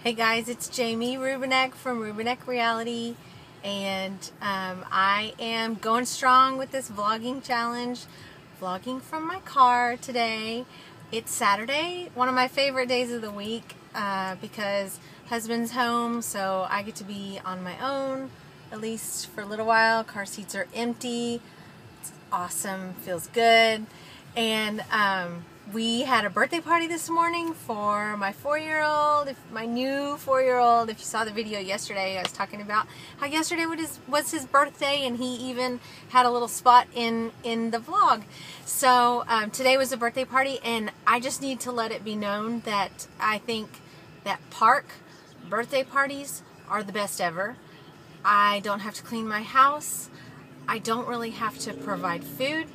Hey guys, it's Jamie Rubinek from Rubinek Reality, and I am going strong with this vlogging challenge, vlogging from my car today. It's Saturday, one of my favorite days of the week because husband's home, so I get to be on my own, at least for a little while. Car seats are empty. It's awesome, feels good. And we had a birthday party this morning for my 4-year-old, my new 4-year-old. If you saw the video yesterday, I was talking about how yesterday was his birthday, and he even had a little spot in the vlog. So today was a birthday party, and I just need to let it be known that I think that park birthday parties are the best ever. I don't have to clean my house. I don't really have to provide food,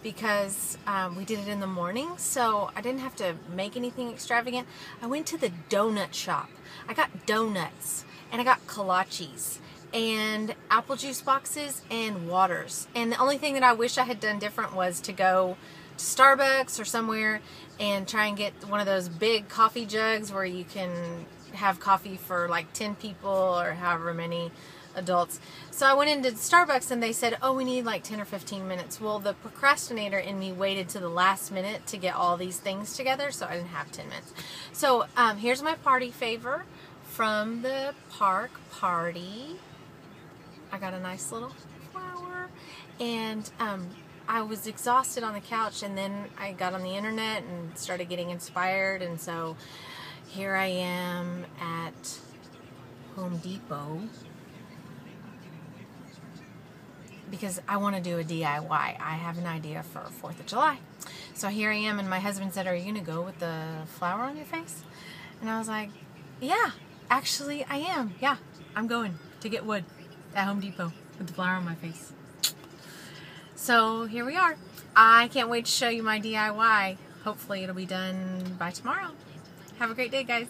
because we did it in the morning, so I didn't have to make anything extravagant. I went to the donut shop. I got donuts, and I got kolaches, and apple juice boxes, and waters. And the only thing that I wish I had done different was to go to Starbucks or somewhere and try and get one of those big coffee jugs where you can have coffee for like 10 people or however many adults. So I went into Starbucks and they said, oh, we need like 10 or 15 minutes. Well, the procrastinator in me waited to the last minute to get all these things together, so I didn't have 10 minutes. So here's my party favor from the park party. I got a nice little flower, and I was exhausted on the couch, and then I got on the internet and started getting inspired, and so here I am at Home Depot, because I want to do a DIY. I have an idea for 4th of July. So here I am, and my husband said, are you going to go with the flower on your face? And I was like, yeah, actually I am. Yeah, I'm going to get wood at Home Depot with the flower on my face. So here we are. I can't wait to show you my DIY. Hopefully it'll be done by tomorrow. Have a great day, guys.